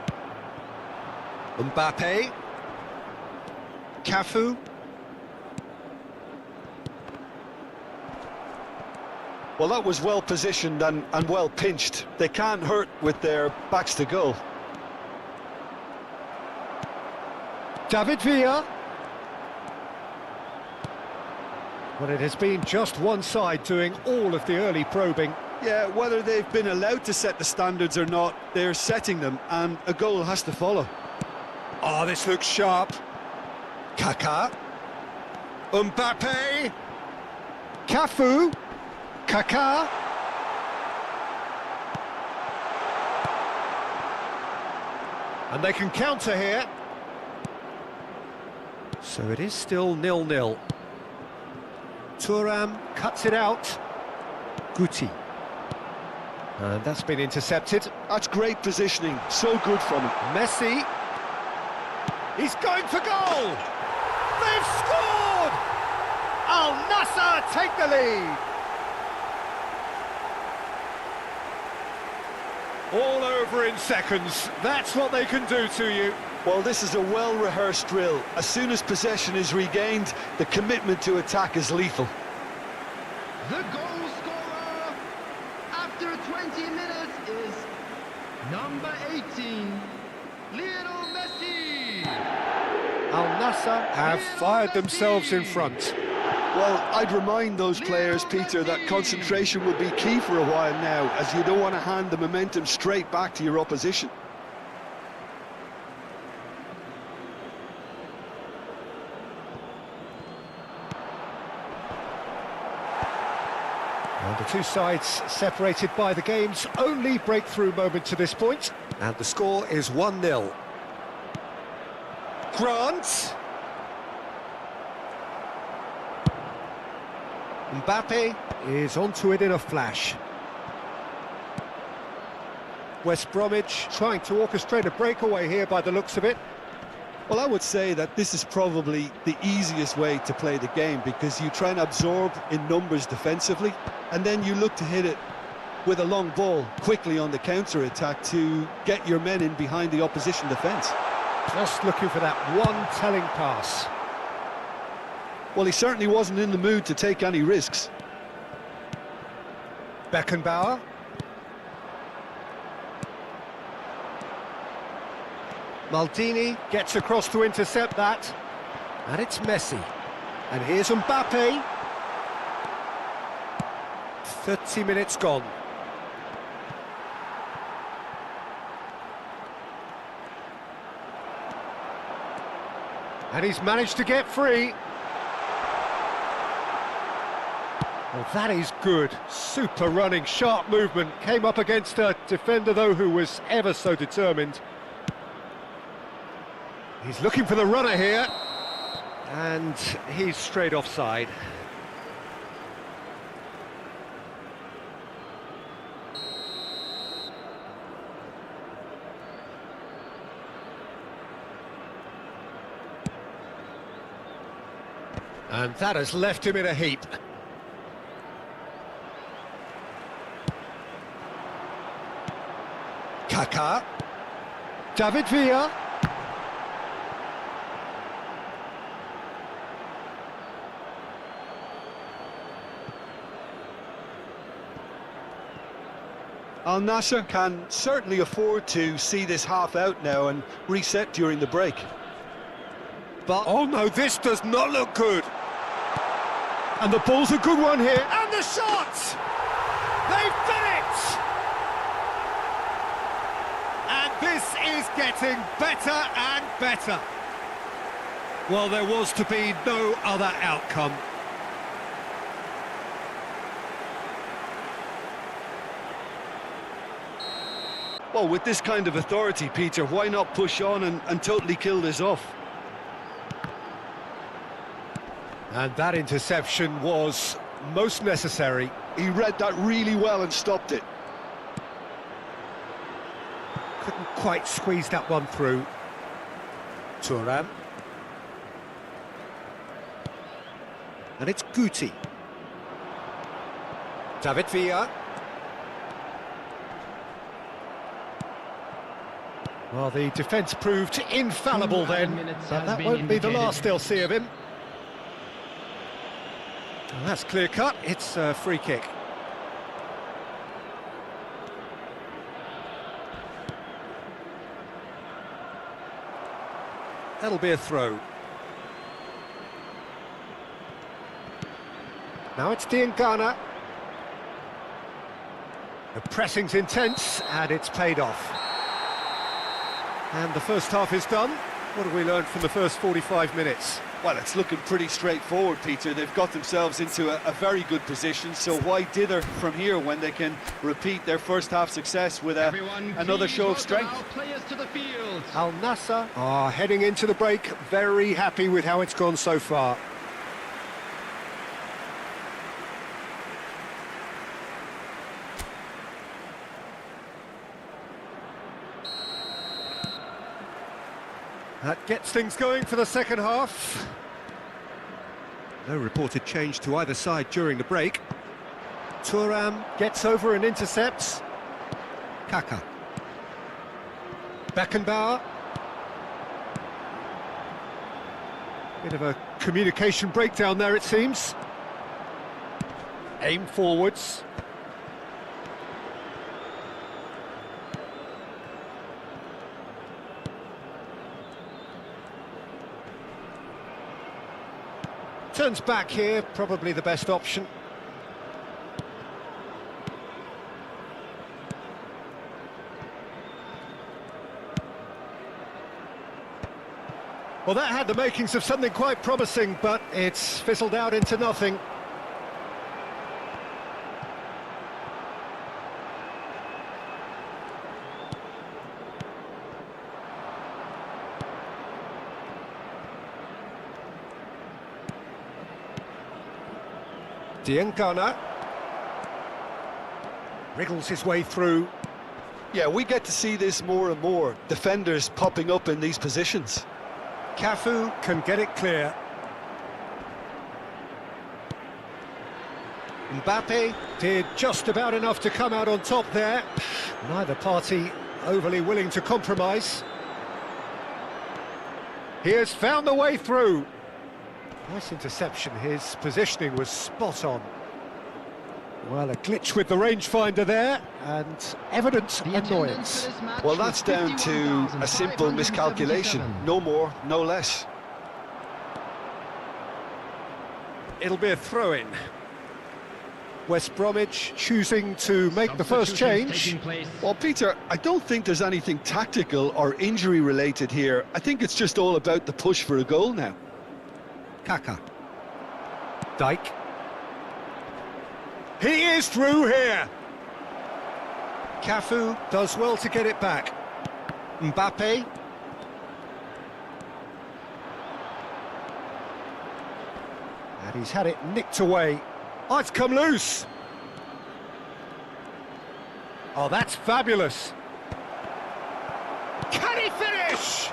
Mbappe. Cafu. Well, that was well positioned and well pinched. They can't hurt with their backs to goal. David Villa. Well, it has been just one side doing all of the early probing. Yeah, whether they've been allowed to set the standards or not, they're setting them, and a goal has to follow. Oh, this looks sharp. Kaká. Mbappe. Cafu. Kaká. And they can counter here. So it is still 0-0. Thuram cuts it out. Guti. And that's been intercepted. That's great positioning, so good from him. Messi. He's going for goal! They've scored! Al Nassr take the lead. All over in seconds. That's what they can do to you. Well, this is a well-rehearsed drill. As soon as possession is regained, the commitment to attack is lethal. The goal scorer after 20 minutes is number 18, Lionel Messi. Al Nassr have fired themselves in front. Well, I'd remind those players, Peter, that concentration will be key for a while now, as you don't want to hand the momentum straight back to your opposition. And the two sides separated by the game's only breakthrough moment to this point. And the score is 1-0. Grant. Mbappe is onto it in a flash. West Bromwich trying to orchestrate a breakaway here by the looks of it. Well, I would say that this is probably the easiest way to play the game, because you try and absorb in numbers defensively, and then you look to hit it with a long ball quickly on the counter-attack to get your men in behind the opposition defence. Just looking for that one telling pass. Well, he certainly wasn't in the mood to take any risks. Beckenbauer. Maldini gets across to intercept that. And it's Messi. And here's Mbappe. 30 minutes gone. And he's managed to get free. Well, that is good. Super running, sharp movement. Came up against a defender, though, who was ever so determined. He's looking for the runner here. And he's straight offside. And that has left him in a heap. Kaká. David Villa. Al Nassr can certainly afford to see this half out now and reset during the break. But, oh no, this does not look good. And the ball's a good one here. And the shot! They've done it! And this is getting better and better. Well, there was to be no other outcome. Well, with this kind of authority, Peter, why not push on and totally kill this off? And that interception was most necessary. He read that really well and stopped it. Couldn't quite squeeze that one through. Thuram. And it's Guti. David Villa. Well, the defence proved infallible then, but that won't be the last they'll see of him. And that's clear cut, it's a free kick. That'll be a throw. Now it's Diangana. The pressing's intense, and it's paid off. And the first half is done. What have we learned from the first 45 minutes? Well, it's looking pretty straightforward, Peter. They've got themselves into a very good position, so why dither from here when they can repeat their first half success with another show of strength? Players to the field. Al Nassr are heading into the break, very happy with how it's gone so far. That gets things going for the second half. No reported change to either side during the break. Thuram gets over and intercepts. Kaka. Beckenbauer. Bit of a communication breakdown there, it seems. Aim forwards. Turns back here, probably the best option. Well, that had the makings of something quite promising, but it's fizzled out into nothing. Diangana wriggles his way through. Yeah, we get to see this more and more. Defenders popping up in these positions. Cafu can get it clear. Mbappe did just about enough to come out on top there. Neither party overly willing to compromise. He has found the way through. Nice interception, his positioning was spot on. Well, a glitch with the rangefinder there, and evident annoyance. Well, that's down to a simple miscalculation, no more, no less. It'll be a throw-in. West Bromwich choosing to make the first change. Well, Peter, I don't think there's anything tactical or injury-related here. I think it's just all about the push for a goal now. Kaka. Dijk. He is through here. Cafu does well to get it back. Mbappe. And he's had it nicked away. Oh, it's come loose. Oh, that's fabulous. Can he finish?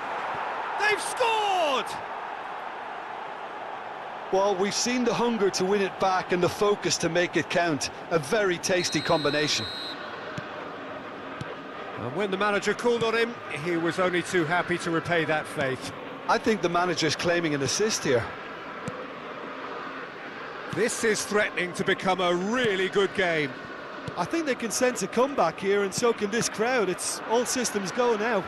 They've scored! Well, we've seen the hunger to win it back and the focus to make it count. A very tasty combination. And when the manager called on him, he was only too happy to repay that faith. I think the manager's claiming an assist here. This is threatening to become a really good game. I think they can sense a comeback here, and so can this crowd. It's all systems go now.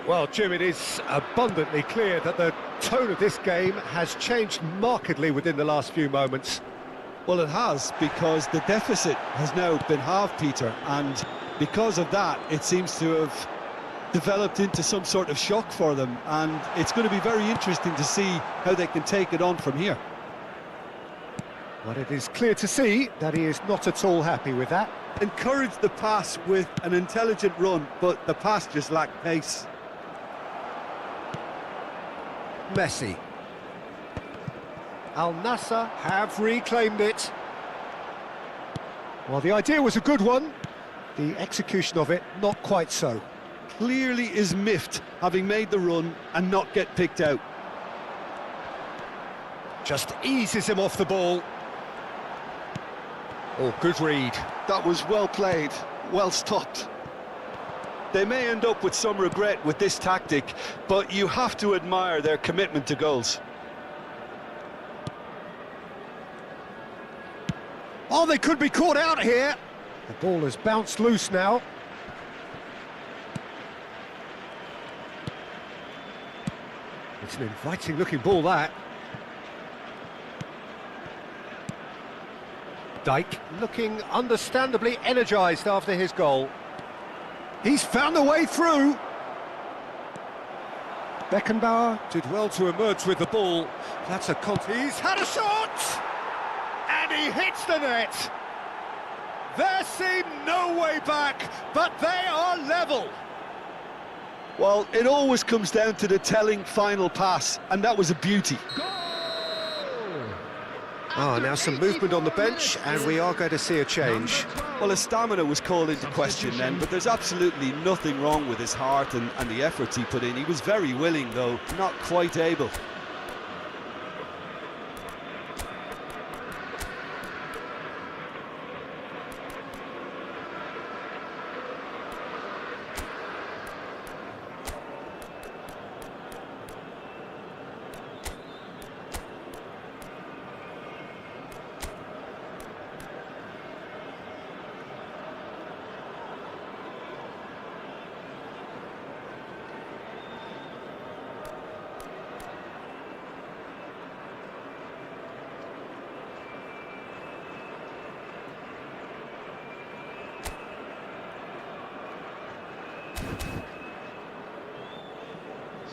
Well, Jim, it is abundantly clear that the tone of this game has changed markedly within the last few moments. Well, it has, because the deficit has now been halved, Peter, and because of that, it seems to have developed into some sort of shock for them, and it's going to be very interesting to see how they can take it on from here. But it is clear to see that he is not at all happy with that. Encouraged the pass with an intelligent run, but the pass just lacked pace. Messi. Al Nassr have reclaimed it. Well, the idea was a good one. The execution of it, not quite so. Clearly is miffed, having made the run and not get picked out. Just eases him off the ball. Oh, good read. That was well played, well stopped. They may end up with some regret with this tactic, but you have to admire their commitment to goals. Oh, they could be caught out here. The ball has bounced loose now. It's an inviting-looking ball, that. Dijk looking understandably energised after his goal. He's found a way through. Beckenbauer did well to emerge with the ball. That's a He's had a shot! And he hits the net. There seemed no way back, but they are level. Well, it always comes down to the telling final pass, and that was a beauty. Now some movement on the bench, and we are going to see a change. Well, his stamina was called into question then, but there's absolutely nothing wrong with his heart and the efforts he put in. He was very willing, though, not quite able.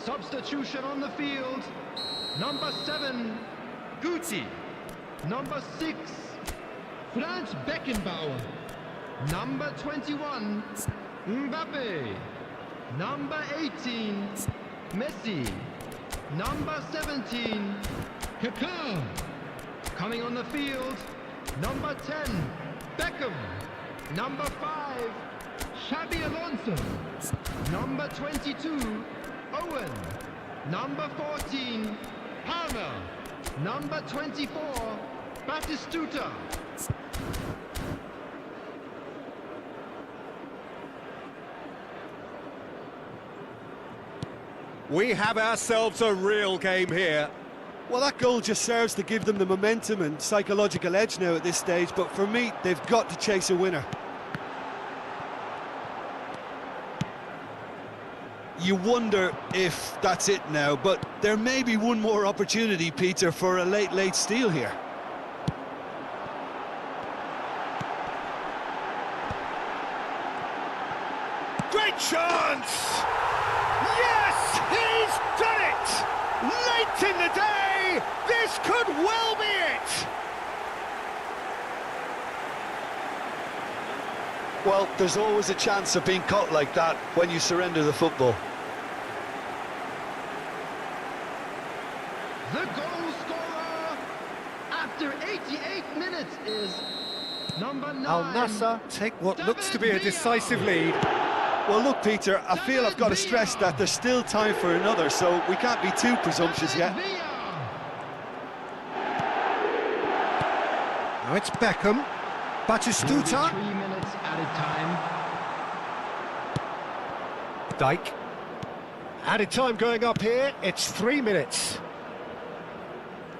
Substitution on the field. Number 7, Guti. Number 6, Franz Beckenbauer. Number 21, Mbappe. Number 18, Messi. Number 17, Kaká. Coming on the field, number 10, Beckham. Number 5, Xabi Alonso. Number 22, Owen. Number 14, Palmer. Number 24, Batistuta. We have ourselves a real game here. Well, that goal just serves to give them the momentum and psychological edge now at this stage, but for me, they've got to chase a winner. You wonder if that's it now, but there may be one more opportunity, Peter, for a late steal here. Great chance! Yes, he's done it! Late in the day, this could well be it! Well, there's always a chance of being caught like that when you surrender the football. The goal scorer after 88 minutes is number 9. Al Nassr take what looks to be a decisive lead. Well, look, Peter, I feel I've got to stress that there's still time for another, so we can't be too presumptuous yet. Now it's Beckham. Batistuta. 3 minutes at a time. Dijk. Added time going up here. It's 3 minutes.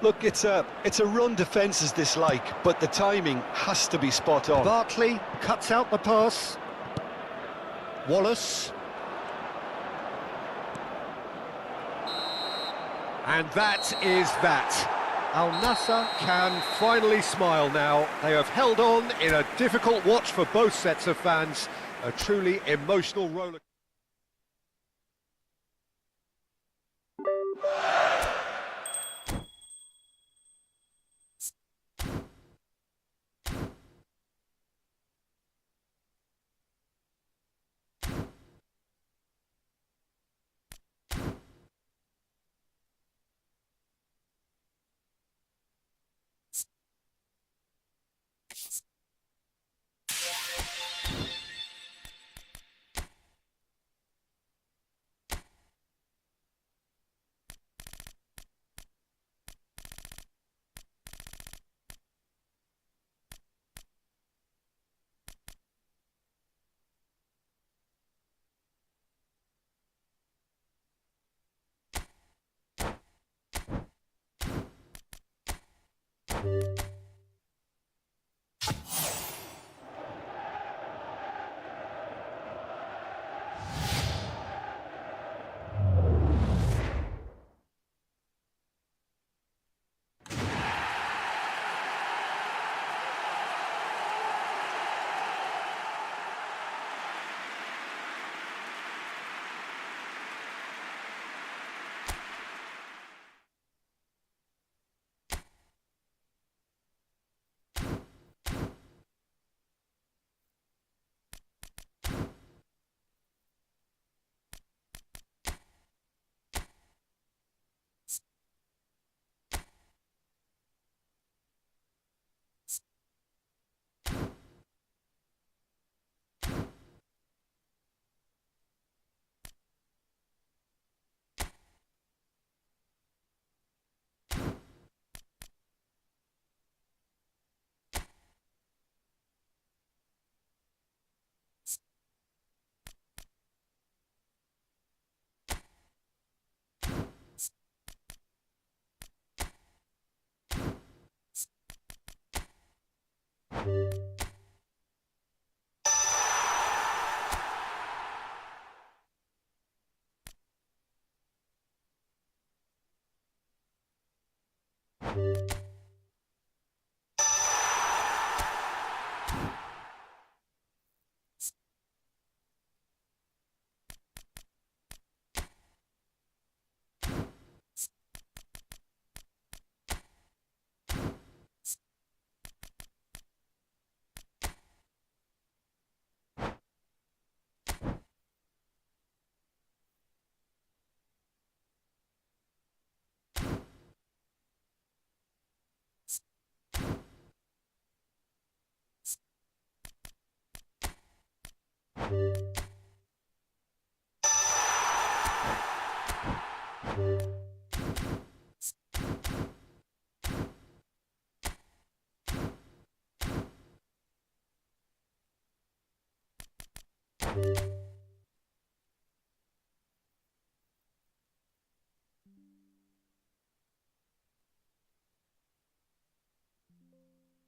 Look, it's a run defence is dislike, but the timing has to be spot on. Barkley cuts out the pass. Wallace. And that is that. Al Nassr can finally smile now. They have held on in a difficult watch for both sets of fans. A truly emotional roller. You